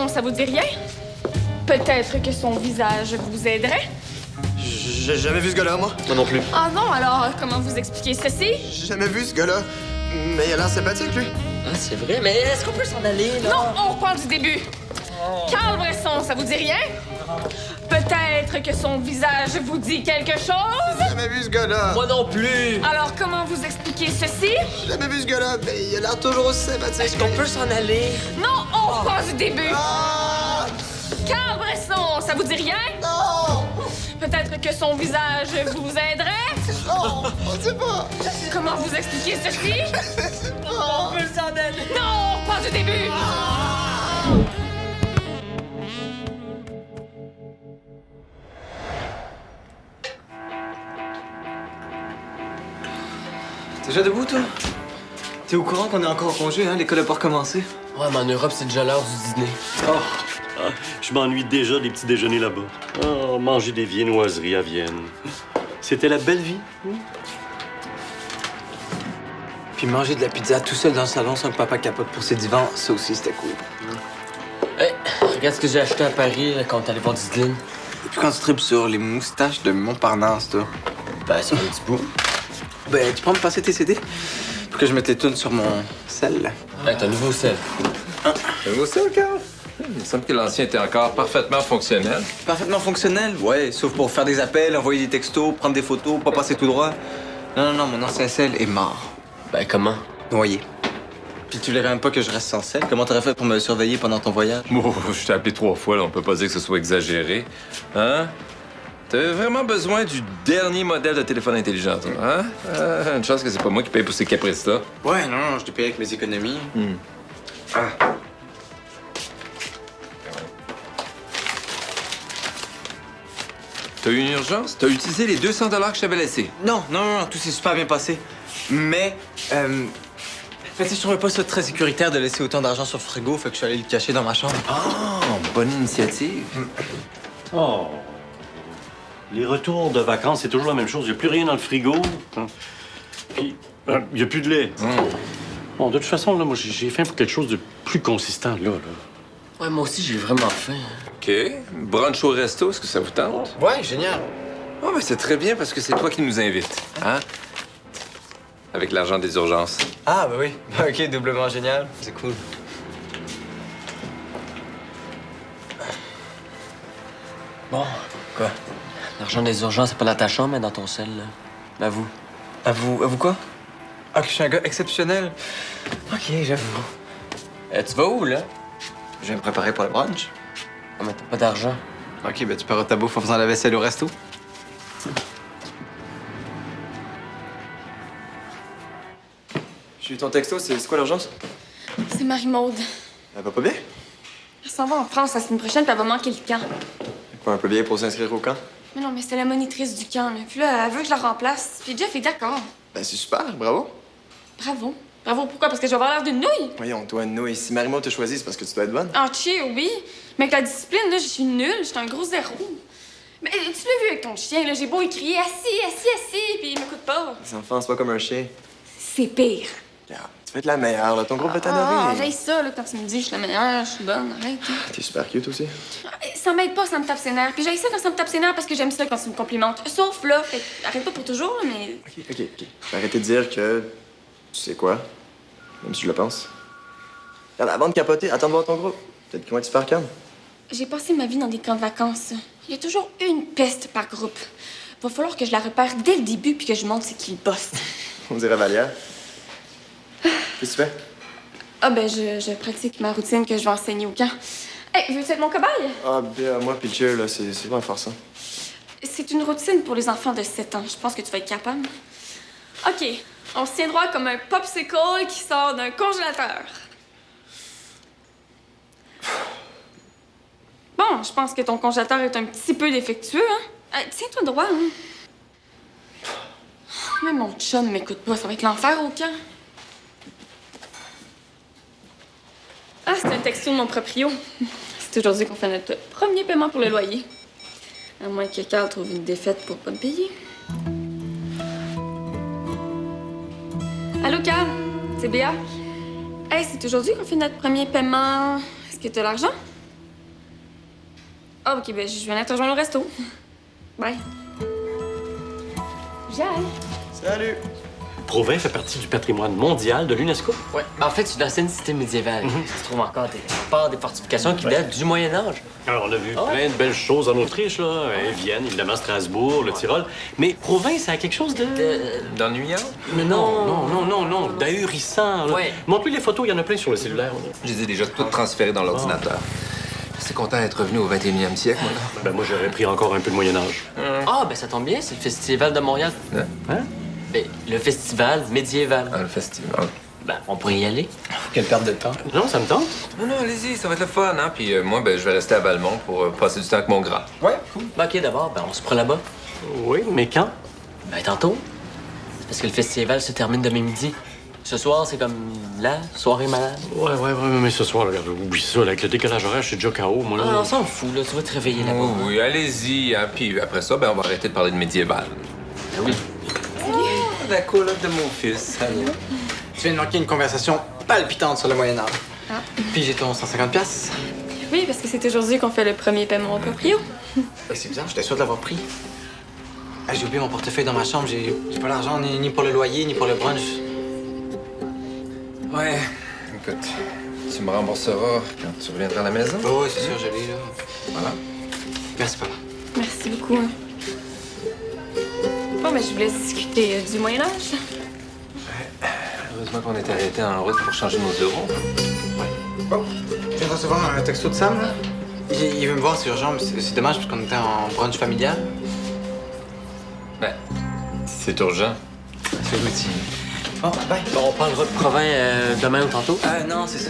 raison, ça vous dit rien? Peut-être que son visage vous aiderait? J'ai jamais vu ce gars-là, moi. Moi non plus. Ah non, alors comment vous expliquez ceci? J'ai jamais vu ce gars-là. Mais il a l'air sympathique, lui. Ah, c'est vrai, mais est-ce qu'on peut s'en aller, là? Non, on reprend du début. Carl Bresson, ça vous dit rien? Peut-être que son visage vous dit quelque chose? J'ai jamais vu ce gars-là. Moi non plus. Alors comment vous expliquez ceci? J'ai jamais vu ce gars-là. Mais il a l'air toujours aussi sympathique. Est-ce qu'on peut s'en aller? Non, on reprend du début. Ah! Carl Bresson, ça vous dit rien? Non! Peut-être que son visage vous aiderait? Non! On sait pas! Comment vous expliquez ceci? On peut s'en aller. Non, on reprend du début. T'es déjà debout, toi? T'es au courant qu'on est encore en congé, hein? L'école a pas recommencé. Ouais, mais en Europe, c'est déjà l'heure du dîner. Oh! Je m'ennuie déjà des petits déjeuners là-bas. Oh, manger des viennoiseries à Vienne. C'était la belle vie. Puis manger de la pizza tout seul dans le salon sans que papa capote pour ses divans, ça aussi, c'était cool. Hey, regarde ce que j'ai acheté à Paris là, quand on est allé voir Didline. Et puis quand tu tripes sur les moustaches de Montparnasse, toi, Ben, c'est un petit bout. ben, tu peux me passer tes CD? Pour que je mette tes tunes sur mon sel. Hey, t'as un nouveau sel. Un nouveau sel, Carl? Il me semble que l'ancien était encore parfaitement fonctionnel. Parfaitement fonctionnel, ouais, sauf pour faire des appels, envoyer des textos, prendre des photos, pas passer tout droit. Non, mon ancien sel est mort. Ben, comment? Noyé. Puis tu voulais même pas que je reste sans sel? Comment t'aurais fait pour me surveiller pendant ton voyage? Oh, je t'ai appelé 3 fois, là. On peut pas dire que ce soit exagéré. Hein? T'as vraiment besoin du dernier modèle de téléphone intelligent, toi, hein? Une chance que c'est pas moi qui paye pour ces caprices-là. Ouais, non, je t'ai payé avec mes économies. Ah. T'as eu une urgence? T'as utilisé les 200 $ que je t'avais laissés. Non, tout s'est super bien passé. Mais, en fait, je trouvais pas ça très sécuritaire de laisser autant d'argent sur le frigo, fait que je suis allé le cacher dans ma chambre. Oh, bonne initiative. Oh. Les retours de vacances, c'est toujours la même chose. Il n'y a plus rien dans le frigo. Hein. Puis, il n'y a plus de lait. Bon, de toute façon, là, moi, j'ai faim pour quelque chose de plus consistant, là. Ouais, moi aussi, j'ai vraiment faim. OK. Brunch au resto, est-ce que ça vous tente? Ouais, génial. Oh, ben c'est très bien parce que c'est toi qui nous invites, hein? Avec l'argent des urgences. Ah, bah oui. OK, doublement génial. C'est cool. Bon, quoi? L'argent des urgences, c'est pas dans ta chambre, mais dans ton sel, là. Avoue. Avoue quoi? Ah, que je suis un gars exceptionnel. OK, j'avoue. Tu vas où, là? Je vais me préparer pour le brunch. Ah, mais t'as pas d'argent. OK, ben tu paieras ta bouffe en faisant la vaisselle au resto. J'ai eu ton texto, c'est quoi l'urgence? C'est Marie-Maude. Elle va pas bien? Elle s'en va en France la semaine prochaine, puis elle va manquer le camp. Pas un peu bien pour s'inscrire au camp? Mais non, mais c'est la monitrice du camp, là. Puis là, elle veut que je la remplace. Puis Jeff est d'accord. Ben c'est super, bravo. Bravo. Bravo, pourquoi? Parce que je vais avoir l'air d'une nouille? Voyons, toi, Noé, si Marie-Maud te choisit, c'est parce que tu dois être bonne. Ah, chier, oui. Mais avec la discipline, là, je suis nulle. Je suis un gros zéro. Mais tu l'as vu avec ton chien, là. J'ai beau y crier assis, puis il m'écoute pas. Les enfants, c'est pas comme un chien. C'est pire. Regarde, tu vas être la meilleure, là. Ton groupe va Ah, t'adorer. j'ai ça, là, quand tu me dis je suis la meilleure, je suis bonne. Arrête. Hein. T'es super cute aussi. Ça m'aide pas, ça me tape ses nerfs. Puis j'ai ça quand ça me tape ses nerfs parce que j'aime ça quand tu me complimentes. Sauf là, fait que arrête pas pour toujours, là, mais. OK. Je vais arrêter de dire que... Tu sais quoi? Même si je le pense. Regarde, avant de capoter, attends de voir ton groupe. Peut-être qu'ils vont être super calmes. J'ai passé ma vie dans des camps de vacances. Il y a toujours une peste par groupe. Va falloir que je la repère dès le début puis que je montre c'est qui le boss. On dirait Valère. Qu'est-ce que tu fais? Ah ben, je pratique ma routine que je vais enseigner au camp. Hey, veux-tu être mon cobaye? Ah, bien, moi puis le cheer, là, c'est vraiment forçant. C'est une routine pour les enfants de 7 ans. Je pense que tu vas être capable. OK. On se tient droit comme un popsicle qui sort d'un congélateur. Bon, je pense que ton congélateur est un petit peu défectueux, hein? Tiens-toi droit, hein? Même mon chum m'écoute pas. Ça va être l'enfer au camp. Ah, c'est un texto de mon proprio. C'est aujourd'hui qu'on fait notre premier paiement pour le loyer. À moins que Carl trouve une défaite pour pas me payer. Allô, Carl? C'est Béa? Hey, c'est aujourd'hui qu'on fait notre premier paiement. Est-ce que t'as l'argent? Ah, ok, ben je viens te rejoindre au resto. Bye. J'aille. Salut. Provins fait partie du patrimoine mondial de l'UNESCO. Ouais, ben, en fait, c'est une ancienne cité médiévale. Tu trouves encore des remparts, des fortifications qui datent du Moyen-Âge. Alors, on a vu Ah ouais? plein de belles choses en Autriche, là. Vienne, évidemment, Strasbourg, le Tyrol. Mais Provins, ça a quelque chose de... D'ennuyant? Mais Non, d'ahurissant. Là. Ouais. Montre-lui les photos, il y en a plein sur le cellulaire. Je les ai déjà toutes transférées dans l'ordinateur. Je suis content d'être revenu au 21e siècle, moi. Ben, moi, j'aurais pris encore un peu de Moyen-Âge. Ah, ben ça tombe bien, c'est le Festival de Montréal. Hein? Ben, le festival médiéval. Ah, le festival. Ben, on pourrait y aller. Quelle perte de temps. Non, ça me tente. Non, allez-y, ça va être le fun, hein? Puis moi, ben, je vais rester à Valmont pour passer du temps avec mon grand. Ouais, cool. Ben, ok, d'abord, ben, on se prend là-bas. Oui, mais quand? Ben, tantôt. C'est parce que le festival se termine demain midi. Ce soir, c'est comme la soirée malade. Ouais, mais ce soir, regarde, oublie ça, là, avec le décalage horaire, je suis déjà KO, moi, là. Ah, on s'en fout, là. Tu vas te réveiller là-bas. Oh, oui, allez-y, hein? Puis après ça, ben, on va arrêter de parler de médiéval. Ben oui. La coloc de mon fils, salut. Tu viens de manquer une conversation palpitante sur le Moyen-Âge. Puis j'ai ton 150$. Oui, parce que c'est aujourd'hui qu'on fait le premier paiement au proprio. C'est bizarre, j'étais sûr de l'avoir pris. Ah, j'ai oublié mon portefeuille dans ma chambre. J'ai pas l'argent ni pour le loyer, ni pour le brunch. Ouais, écoute, tu me rembourseras quand tu reviendras à la maison. Oh, oui, c'est sûr, je l'ai, là. Voilà. Merci, papa. Merci beaucoup. Hein. Bon, ben je voulais discuter du Moyen-Âge. Heureusement qu'on est arrêté en route pour changer nos euros. Bon, je viens de recevoir un texto de Sam, là. Il veut me voir, c'est urgent, mais c'est dommage parce qu'on était en brunch familial. Ben, c'est urgent. C'est le métier. Bon, bye. Bon, on parlera de Provins demain ou tantôt. Non, c'est ça.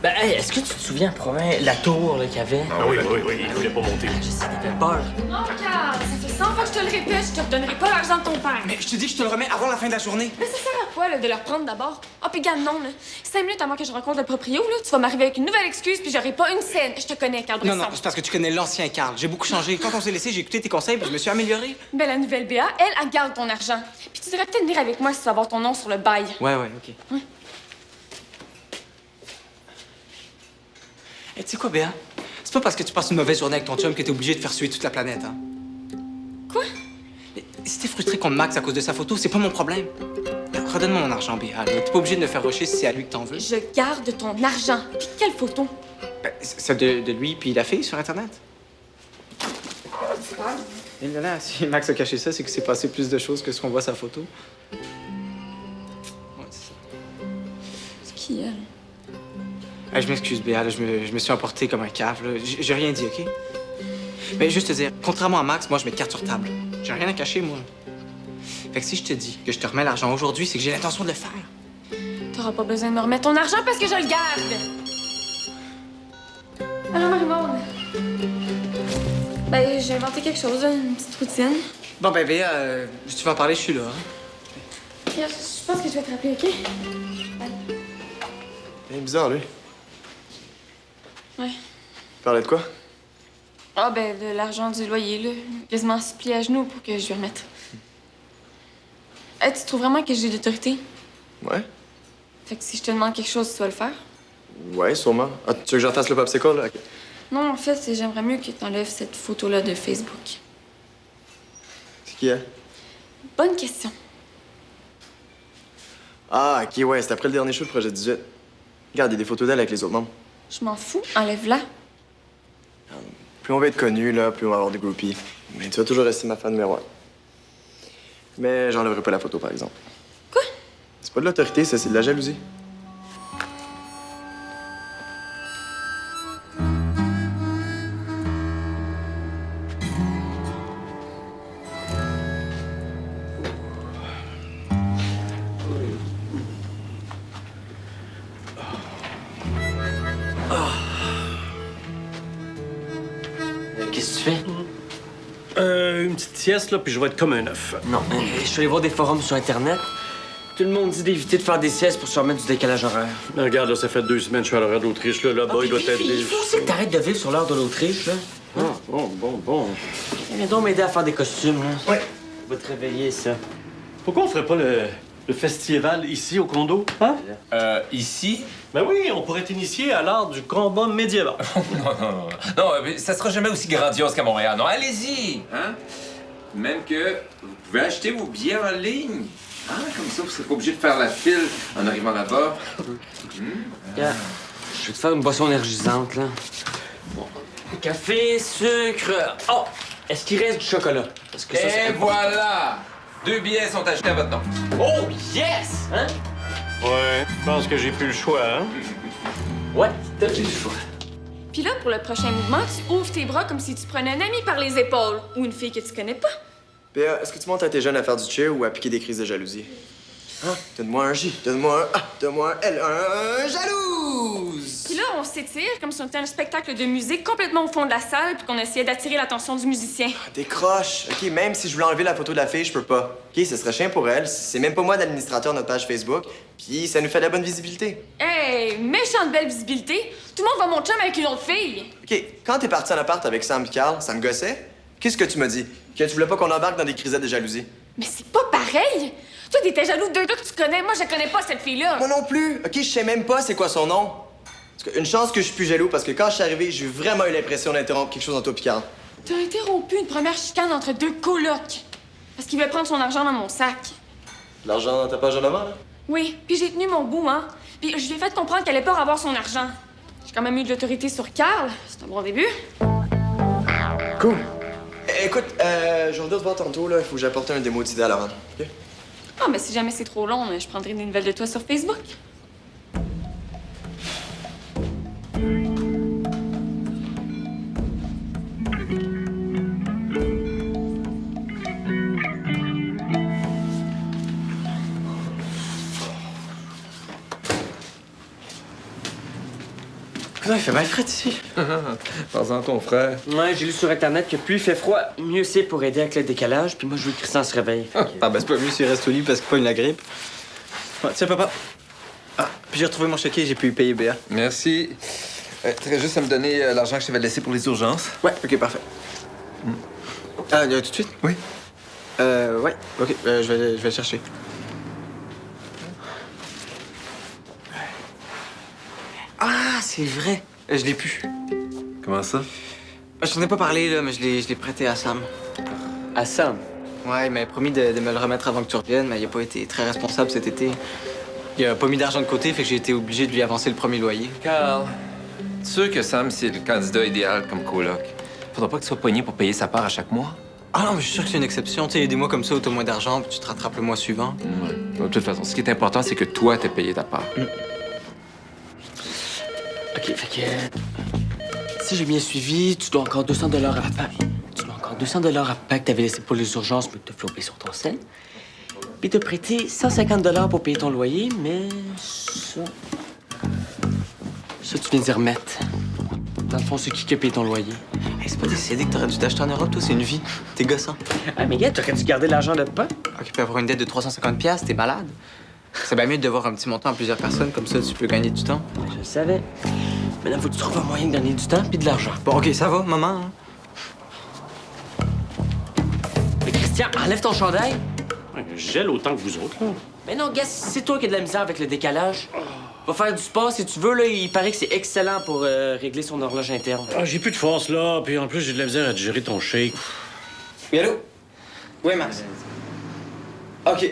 Ben, hey, est-ce que tu te souviens, Provins, la tour là, qu'il y avait? Ah oui, il voulait pas monter. Je sais, il avait peur. Non, Carl, ça fait 100 fois que je te le répète, je te redonnerai pas l'argent de ton père. Mais je te dis que je te le remets avant la fin de la journée. Mais ça sert à quoi, là, de le reprendre d'abord? Ah, puis garde, non, là. 5 minutes avant que je rencontre le proprio, là, tu vas m'arriver avec une nouvelle excuse, puis j'aurai pas une scène. Je te connais, Carl Non, Bresson. non, c'est parce que tu connais l'ancien Carl. J'ai beaucoup changé. Quand on s'est laissé, j'ai écouté tes conseils, puis je me suis amélioré. Ben, la nouvelle Béa, elle garde ton argent. Puis tu devrais peut-être venir avec moi si tu veux avoir ton nom sur le bail. Ouais, OK. Et tu sais quoi, Béa? C'est pas parce que tu passes une mauvaise journée avec ton chum que t'es obligé de faire suer toute la planète, hein? Quoi? Mais si t'es frustré contre Max à cause de sa photo, c'est pas mon problème. Redonne-moi mon argent, Béa. T'es pas obligé de me faire rusher si c'est à lui que t'en veux. Je garde ton argent. Puis quelle photo? Ben, celle de lui puis la fille sur Internet. Et là, si Max a caché ça, c'est que c'est passé plus de choses que ce qu'on voit sa photo. Ouais, c'est ça. C'est qui, elle? Hey, je m'excuse, Béa, là, je me suis emporté comme un cave. Là. J'ai rien dit, OK? Mais juste te dire, contrairement à Max, moi, je mets de cartes sur table. J'ai rien à cacher, moi. Fait que si je te dis que je te remets l'argent aujourd'hui, c'est que j'ai l'intention de le faire. T'auras pas besoin de me remettre ton argent parce que je le garde. Alors, Marie-Maude. Ben, j'ai inventé quelque chose, une petite routine. Bon, ben, Béa, si tu veux en parler, je suis là. Hein? Je pense que je vais te rappeler, OK? Il est bizarre, lui. Ouais. Il parlait de quoi? Ah, ben, de l'argent du loyer, là. Quasiment supplié à genoux pour que je lui remette. Hey, tu trouves vraiment que j'ai l'autorité? Ouais. Fait que si je te demande quelque chose, tu vas le faire? Ouais, sûrement. Ah, tu veux que j'en fasse le popsicle, là? Ok. Non, en fait, j'aimerais mieux que tu enlèves cette photo-là de Facebook. C'est qui, elle? Bonne question. Ah, ok, ouais, c'est après le dernier show de Projet 18. Regarde, il y a des photos d'elle avec les autres membres. Je m'en fous, enlève-la. Plus on va être connus, là, plus on va avoir des groupies. Mais tu vas toujours rester ma fan numéro 1. Mais j'enlèverai pas la photo, par exemple. Quoi? C'est pas de l'autorité, ça, c'est de la jalousie. Qu'est-ce que tu fais? Une petite sieste, là, puis je vais être comme un œuf. Non, je suis allé voir des forums sur Internet. Tout le monde dit d'éviter de faire des siestes pour se remettre du décalage horaire. Regarde, là, ça fait 2 semaines que je suis à l'horaire d'Autriche, là. Là-bas, il doit être... Il faut aussi que t'arrêtes de vivre sur l'heure de l'Autriche, là. Bon. Viens donc m'aider à faire des costumes, là. Ouais. Va te réveiller, ça. Pourquoi on ferait pas Le festival ici, au condo? Hein? Ici? Ben oui, on pourrait t'initier à l'art du combat médiéval. Non, mais ça sera jamais aussi grandiose qu'à Montréal. Non, allez-y! Hein? Même que vous pouvez acheter vos billets en ligne. Hein? Comme ça, vous serez pas obligé de faire la file en arrivant là-bas. Yeah. Je vais te faire une boisson énergisante, là. Bon. Café, sucre... Oh! Est-ce qu'il reste du chocolat? Parce que ça, c'est Et important. voilà! 2 billets sont achetés à votre nom. Oh, yes! Hein? Ouais, je pense que j'ai plus le choix, hein? Ouais, t'as plus le choix. Puis là, pour le prochain mouvement, tu ouvres tes bras comme si tu prenais un ami par les épaules ou une fille que tu connais pas. Béa, est-ce que tu montes à tes jeunes à faire du cheer ou à piquer des crises de jalousie? Hein? Donne-moi un J, donne-moi un A, donne-moi un L, un jalouse! Puis là, on s'étire comme si on était un spectacle de musique complètement au fond de la salle puis qu'on essayait d'attirer l'attention du musicien. Décroche. OK, même si je voulais enlever la photo de la fille, je peux pas. OK, ce serait chiant pour elle. C'est même pas moi l'administrateur de notre page Facebook. Puis ça nous fait de la bonne visibilité. Hey, méchante belle visibilité. Tout le monde va mon chum avec une autre fille. OK, quand t'es parti en appart avec Sam et Carl, ça me gossait. Qu'est-ce que tu m'as dit? Que tu voulais pas qu'on embarque dans des crisettes de jalousie? Mais c'est pas pareil. Toi, t'étais jaloux de deux gars que tu connais. Moi, je connais pas cette fille-là. Moi non plus. OK, je sais même pas c'est quoi son nom. Parce que une chance que je suis plus jaloux parce que quand je suis arrivé, j'ai vraiment eu l'impression d'interrompre quelque chose en toi et Carl. T'as interrompu une première chicane entre deux colocs. Parce qu'il voulait prendre son argent dans mon sac. L'argent dans ta page en avant, là? Oui, puis j'ai tenu mon bout, hein. Puis je lui ai fait comprendre qu'elle allait pas avoir son argent. J'ai quand même eu de l'autorité sur Carl. C'est un bon début. Cool. Écoute, je vais venir te voir tantôt, là. Il faut que j'apporte un démo d'idée à Laurent. OK? Ah, mais si jamais c'est trop long, je prendrai des nouvelles de toi sur Facebook. Non, il fait mal frais ici. Parle-en à ton frère. Ouais, j'ai lu sur Internet que plus il fait froid, mieux c'est pour aider avec le décalage. Puis moi, je veux que Christian se réveille. Ah, ben c'est pas mieux s'il reste au lit parce qu'il pogne la grippe. Ouais, tiens, papa. Ah, puis j'ai retrouvé mon chéquier, j'ai pu y payer Béa. Merci. T'aurais juste à me donner l'argent que je t'avais laissé pour les urgences. Ouais, ok, parfait. Ah, tout de suite? Oui. Ouais, ok, je vais le chercher. Ah, c'est vrai. Je l'ai pu. Comment ça? Je t'en ai pas parlé, là, mais je l'ai prêté à Sam. À Sam. Ouais, il m'avait promis de me le remettre avant que tu reviennes, mais il a pas été très responsable cet été. Il a pas mis d'argent de côté, fait que j'ai été obligé de lui avancer le premier loyer. Carl, tu es sûr que Sam, c'est le candidat idéal comme coloc? Faudra pas que tu sois pogné pour payer sa part à chaque mois? Ah non, mais je suis sûr que c'est une exception. Tu sais, il y a des mois comme ça où t'as moins d'argent, puis tu te rattrapes le mois suivant. Ouais. De toute façon, ce qui est important, c'est que toi, t'aies payé ta part. OK, fait que... Si j'ai bien suivi, tu dois encore 200 $ à Pac. Tu dois encore 200 $ à Pac que t'avais laissé pour les urgences, mais que t'as flopé sur ton sel. Puis t'as prêté 150 $ pour payer ton loyer, mais ça... Ça, tu viens d'y remettre. Dans le fond, c'est qui a payé ton loyer? Hey, c'est pas décidé que t'aurais dû t'acheter en Europe, toi, c'est une vie. T'es gossant. Ah, mais gars, t'aurais dû garder l'argent de Pac. Ok, puis avoir une dette de 350$, t'es malade. C'est bien mieux de devoir un petit montant à plusieurs personnes, comme ça, tu peux gagner du temps. Je le savais. Maintenant, faut que tu trouves un moyen de gagner du temps puis de l'argent. Bon, ok, ça va, maman. Hein? Mais Christian, enlève ton chandail. Ouais, je gèle autant que vous autres, là. Mais non, gars, c'est toi qui as de la misère avec le décalage. Va faire du sport si tu veux, là. Il paraît que c'est excellent pour régler son horloge interne. Ah, j'ai plus de force, là. Puis en plus, j'ai de la misère à digérer ton shake. Oui, allô? Oui, Max. Ok,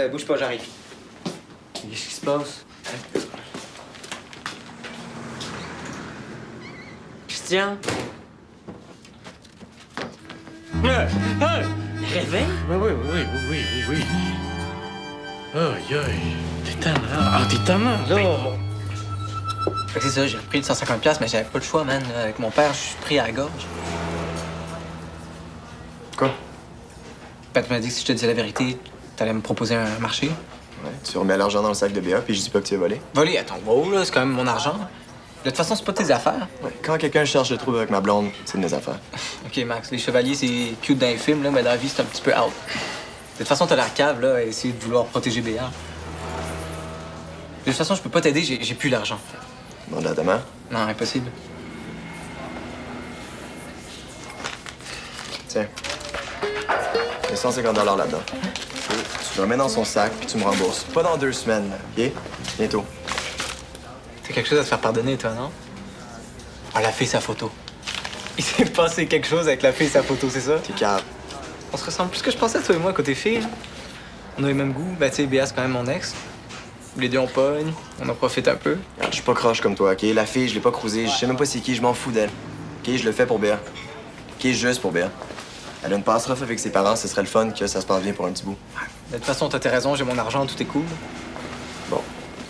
bouge pas, j'arrive. Qu'est-ce qui se passe? Christian? Réveille? Oui. Aïe. T'es tannant. Ah, t'es tannant, là. Fait que c'est ça, j'ai repris le 150$, mais j'avais pas le choix, man. Avec mon père, je suis pris à la gorge. Quoi? Pat m'a dit que si je te disais la vérité, t'allais me proposer un marché. Ouais, tu remets l'argent dans le sac de Béa, puis je dis pas que tu as volé. Voler, attends, wow, là, c'est quand même mon argent. De toute façon, c'est pas tes affaires. Ouais, quand quelqu'un cherche le trouble avec ma blonde, c'est de mes affaires. Ok, Max, les chevaliers, c'est cute dans les films, là, mais dans la vie, c'est un petit peu out. De toute façon, t'as l'air cave, là, à essayer de vouloir protéger Béa. De toute façon, je peux pas t'aider, j'ai plus l'argent. Demande à ta mère. Non, impossible. Tiens. mets 150 là-dedans. Tu le remets dans son sac, puis tu me rembourses. Pas dans 2 semaines, là, OK? Bientôt. T'as quelque chose à te faire pardonner, toi, non? Ah, la fille, sa photo. Il s'est passé quelque chose avec la fille, sa photo, c'est ça? T'es cave. On se ressemble plus que je pensais, toi et moi, côté fille. Là. On a les mêmes goûts. Ben, tu sais, Béa, c'est quand même mon ex. Les deux, on pogne. On en profite un peu. Regarde, je suis pas croche comme toi, OK? La fille, je l'ai pas croisée. Je sais même pas c'est qui, je m'en fous d'elle. OK? Je le fais pour Béa. OK? Juste pour Béa. Elle a une passe rough avec ses parents, ce serait le fun que ça se passe bien pour un petit bout. De toute façon, t'as tes raisons, j'ai mon argent, tout est cool. Bon.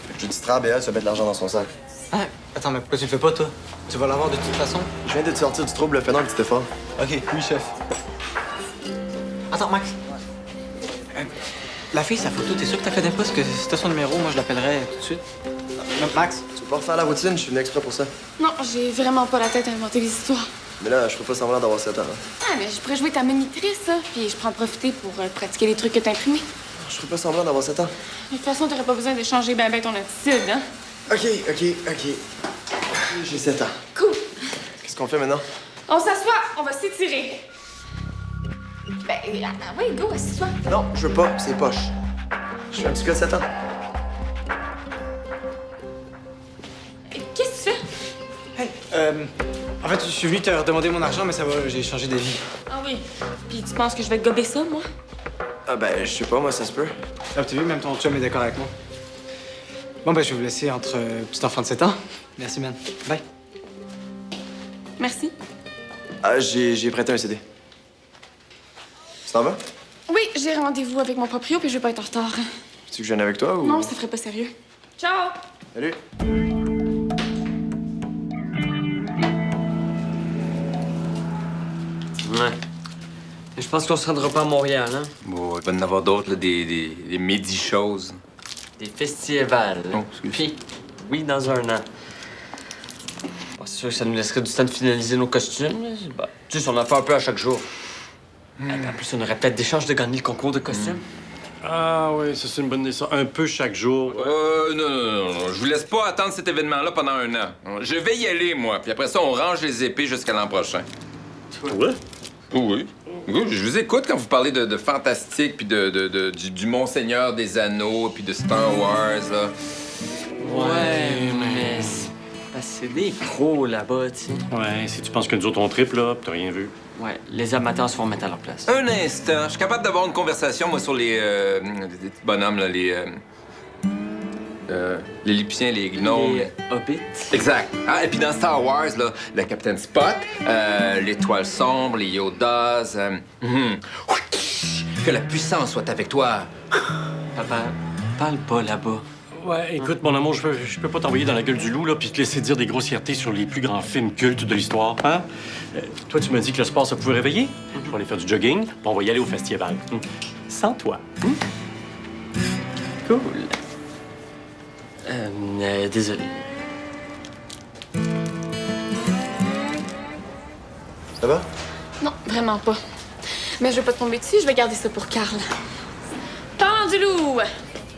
Fait que je distrais à Béa, tu vas mettre l'argent dans son sac. Ah, attends, mais pourquoi tu le fais pas, toi? Tu vas l'avoir de toute façon? Je viens de te sortir du trouble, fais donc un petit effort. OK, oui, chef. Attends, Max. La fille, sa photo, t'es sûr que t'as connais pas? Parce que si t'as son numéro, moi, je l'appellerais tout de suite. Max? Tu veux pas refaire la routine, je suis venu exprès pour ça. Non, j'ai vraiment pas la tête à inventer des histoires. Mais là, je ferai pas semblant d'avoir 7 ans. Hein. Ah, mais je pourrais jouer ta monitrice, ça. Puis je pourrais en profiter pour pratiquer les trucs que t'as imprimés. Je ferai pas semblant d'avoir 7 ans. De toute façon, t'aurais pas besoin de changer ben ton attitude, hein? OK. J'ai 7 ans. Cool. Qu'est-ce qu'on fait maintenant? On s'assoit, on va s'étirer. Ben, oui, go, assis-toi. Non, je veux pas, c'est poche. Je suis un petit gars de 7 ans. Qu'est-ce que tu fais? Hey, en fait, je suis venu te redemander mon argent, mais ça va, j'ai changé d'avis. Ah oui. Puis tu penses que je vais te gober ça, moi? Ah ben, je sais pas, moi, ça se peut. Ah, t'as vu, même ton chum est d'accord avec moi. Bon, ben, je vais vous laisser entre petit enfant de 7 ans. Merci, man. Bye. Merci. Ah, j'ai prêté un CD. Tu t'en vas? Oui, j'ai rendez-vous avec mon proprio, puis je vais pas être en retard. Tu veux que je vienne avec toi ou... Non, ça ferait pas sérieux. Ciao! Salut. Ouais. Et je pense qu'on se rendra pas à Montréal, hein? Bon, il va y en avoir d'autres, là, des midi-choses. Des festivals. Oh, excuse. Puis, oui, dans un an. Bon, c'est sûr que ça nous laisserait du temps de finaliser nos costumes. Là. Bah, tu sais, on en fait un peu à chaque jour. Et puis, en plus, on aurait peut-être des chances de gagner le concours de costumes. Ah oui, ça c'est une bonne idée, ça. Un peu chaque jour. Non. Je vous laisse pas attendre cet événement-là pendant un an. Je vais y aller, moi. Puis après ça, on range les épées jusqu'à l'an prochain. Ouais? Oui. Je vous écoute quand vous parlez de fantastique, puis du Monseigneur des Anneaux, puis de Star Wars, là. Ouais, mais c'est des pros là-bas, tu sais. Ouais, si tu penses que nous autres on triple, là, pis t'as rien vu. Ouais, les amateurs se font mettre à leur place. Un instant. Je suis capable d'avoir une conversation, moi, sur les petits bonhommes, là, les Lilliputiens, les gnomes. Les hobbits. Exact. Ah, et puis dans Star Wars, là, le Capitaine Spock, l'étoile sombre, les Yodas. Que la puissance soit avec toi. Papa, parle pas là-bas. Ouais, écoute, mon amour, je peux pas t'envoyer dans la gueule du loup, là, puis te laisser dire des grossièretés sur les plus grands films cultes de l'histoire, hein? Toi, tu m'as dit que le sport, ça pouvait réveiller. Je vais aller faire du jogging, puis on va y aller au festival. Sans toi. Cool. Désolé. Ça va? Non, vraiment pas. Mais je vais pas te tomber dessus, je vais garder ça pour Carl. Pendulou!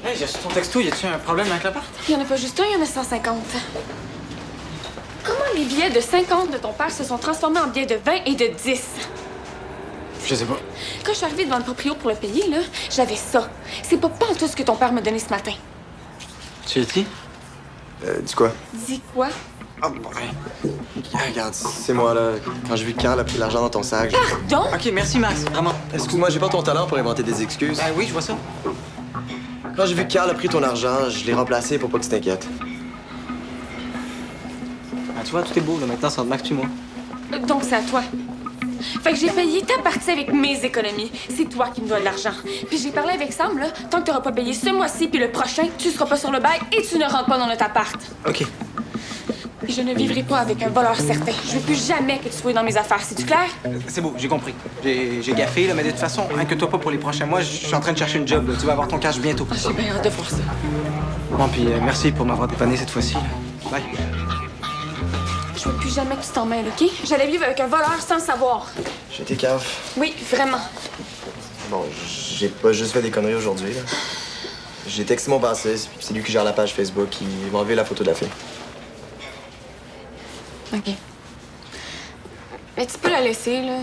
Hey, j'ai reçu ton texto, y a-tu un problème avec l'appart? Il y en a pas juste un, il y en a 150. Comment les billets de 50 de ton père se sont transformés en billets de 20 et de 10? Je sais pas. Quand je suis arrivée devant le proprio pour le payer, là, j'avais ça. C'est pas tout ce que ton père m'a donné ce matin. Tu as dit? Dis quoi? Dis quoi? Ah, bon, ouais. Regarde, c'est moi, là. Quand j'ai vu que Carl a pris l'argent dans ton sac, Pardon? OK, merci, Max. Vraiment. Excuse-moi, j'ai pas ton talent pour inventer des excuses. Ben oui, je vois ça. Quand j'ai vu que Carl a pris ton argent, je l'ai remplacé pour pas que tu t'inquiètes. Ben, tu vois, tout est beau, là. Maintenant, c'est entre Max puis moi. Donc c'est à toi. Fait que j'ai payé ta partie avec mes économies. C'est toi qui me dois de l'argent. Puis j'ai parlé avec Sam, là. Tant que t'auras pas payé ce mois-ci puis le prochain, tu seras pas sur le bail et tu ne rentres pas dans notre appart. OK. Puis je ne vivrai pas avec un voleur certain. Je veux plus jamais que tu sois dans mes affaires. C'est-tu clair? C'est beau, j'ai compris. J'ai gaffé, là, mais de toute façon, inquiète-toi pas pour les prochains mois. Je suis en train de chercher une job, là. Tu vas avoir ton cash bientôt. J'ai bien hâte de voir ça. Bon, puis merci pour m'avoir dépanné cette fois-ci. là. Bye. Je veux plus jamais que tu t'en mêles, OK? J'allais vivre avec un voleur sans le savoir. J'ai été cave. Oui, vraiment. Bon, j'ai pas juste fait des conneries aujourd'hui, là. J'ai texté mon bassiste, puis c'est lui qui gère la page Facebook. Il m'a enlevé la photo de la fille. OK. Mais tu peux la laisser, là.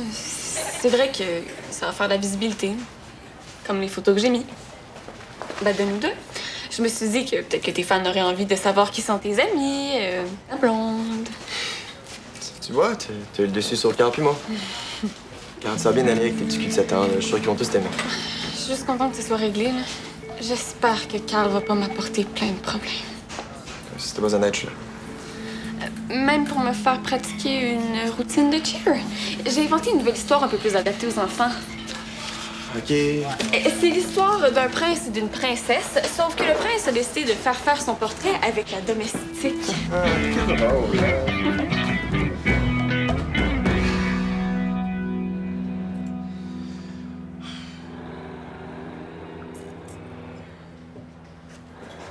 c'est vrai que ça va faire de la visibilité. Comme les photos que j'ai mis. Ben, de nous deux. Je me suis dit que peut-être que tes fans auraient envie de savoir qui sont tes amis, ta blonde. Tu vois, t'as eu le dessus sur le cœur, puis moi. Quand ça va bien aller avec tes petits culs de 7 ans, là, je suis sûr qu'ils vont tous t'aimer. Je suis juste contente que ce soit réglé, là. J'espère que Carl va pas m'apporter plein de problèmes. Si c'était pas honnête, je suis là. Même pour me faire pratiquer une routine de cheer. J'ai inventé une nouvelle histoire un peu plus adaptée aux enfants. OK. C'est l'histoire d'un prince et d'une princesse, sauf que le prince a décidé de faire son portrait avec la domestique.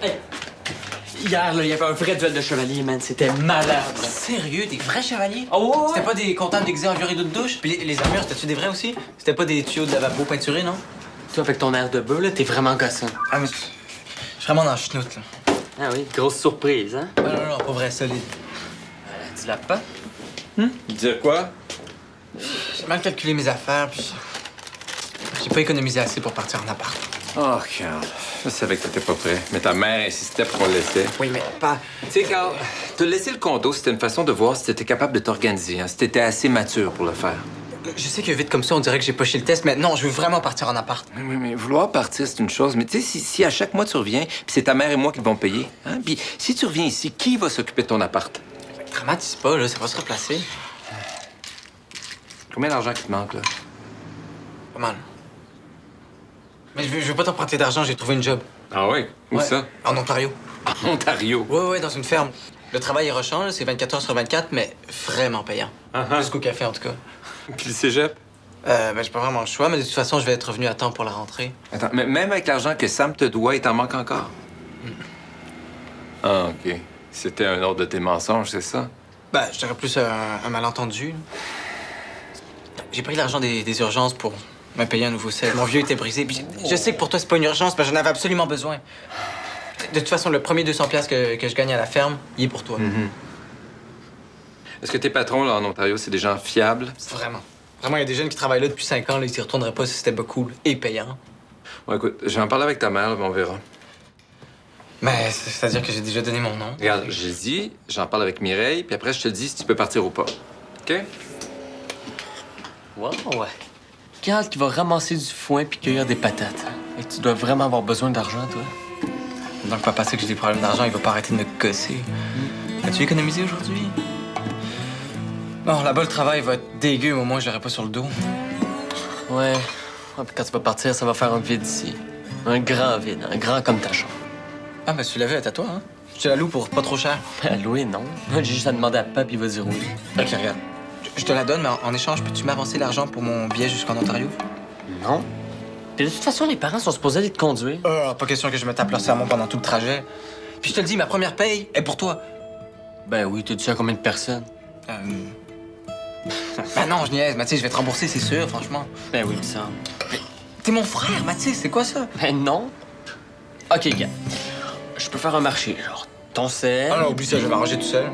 Hey! Hier, là, il y avait un vrai duel de chevaliers, man. C'était malade. là. Sérieux, des vrais chevaliers? Oh, ouais, ouais. C'était pas des comptables déguisés en virée de douche? Puis les armures, c'était-tu des vrais aussi? C'était pas des tuyaux de lavabo peinturés, non? Toi, avec ton air de bœuf, là, t'es vraiment gossant. Ah, mais je suis vraiment dans le chenoute, là. Ah oui, grosse surprise, hein? Non, pas vrai, solide. Dis-la pas. Dire quoi? J'ai mal calculé mes affaires, puis j'ai pas économisé assez pour partir en appart. Oh, Carl, je savais que t'étais pas prêt. Mais ta mère insistait pour qu'on le laissait. Oui, mais pas... Tu sais, Carl, te laisser le condo, c'était une façon de voir si t'étais capable de t'organiser, hein, si t'étais assez mature pour le faire. Je sais que vite comme ça, on dirait que j'ai poché le test, mais non, je veux vraiment partir en appart. Oui, mais vouloir partir, c'est une chose. Mais tu sais, si à chaque mois tu reviens, puis c'est ta mère et moi qui vont payer, hein? Puis si tu reviens ici, qui va s'occuper de ton appart? Dramatise pas, là, ça va se replacer. Combien d'argent qui te manque, là? Pas mal. Mais je veux pas t'emprunter d'argent, j'ai trouvé une job. Ah oui? Où Ouais, ça? En Ontario. En Ontario. Ouais, dans une ferme. Le travail est rushant, là, c'est 24 heures sur 24, mais vraiment payant. Plus qu'au café, en tout cas. Puis le cégep? Ben, j'ai pas vraiment le choix, mais de toute façon, je vais être revenu à temps pour la rentrée. Attends, mais même avec l'argent que Sam te doit, il t'en manque encore? Ah, OK. C'était un autre de tes mensonges, c'est ça? Ben, je dirais plus un malentendu. J'ai pris l'argent des urgences pour me payer un nouveau sel. Mon vieux était brisé, puis je sais que pour toi, c'est pas une urgence, mais j'en avais absolument besoin. De toute façon, le premier 200$ que je gagne à la ferme, il est pour toi. Est-ce que tes patrons, là, en Ontario, c'est des gens fiables? Vraiment. Vraiment, il y a des jeunes qui travaillent là depuis 5 ans, là, ils s'y retourneraient pas si c'était pas cool et payant. Ouais, écoute, je vais en parler avec ta mère, là, puis on verra. Mais c'est-à-dire que j'ai déjà donné mon nom. Regarde, j'ai dit, j'en parle avec Mireille, puis après, je te dis si tu peux partir ou pas. OK? Wow, ouais. Carl qui va ramasser du foin puis cueillir des patates. Et tu dois vraiment avoir besoin d'argent, toi. Donc, papa sait que j'ai des problèmes d'argent, il va pas arrêter de me gosser. As-tu économisé aujourd'hui? Bon, là-bas, le travail va être dégueu, mais au moins, je l'aurai pas sur le dos. Ouais. Puis quand tu vas partir, ça va faire un vide ici. Un grand vide, un grand comme ta chambre. Ah, ben, tu l'avais, à toi, hein? Je te la loue pour pas trop cher. Loué, non. J'ai juste à demander à Pap, il va dire oui. Ok, regarde. Je te la donne, mais en échange, peux-tu m'avancer l'argent pour mon billet jusqu'en Ontario? Non. Puis de toute façon, les parents sont supposés aller te conduire. Pas question que je me tape leur sermon pendant tout le trajet. Puis je te le dis, ma première paye est pour toi. Ben oui, t'as dit ça à combien de personnes? Ben non, je niaise, Mathis, je vais te rembourser, c'est sûr, franchement. Ben oui, il me semble. T'es mon frère, Mathis, c'est quoi ça? Ben non. OK, gars. Je peux faire un marché, genre ton sel. Ah non, oublie ça, je vais m'arranger tout seul.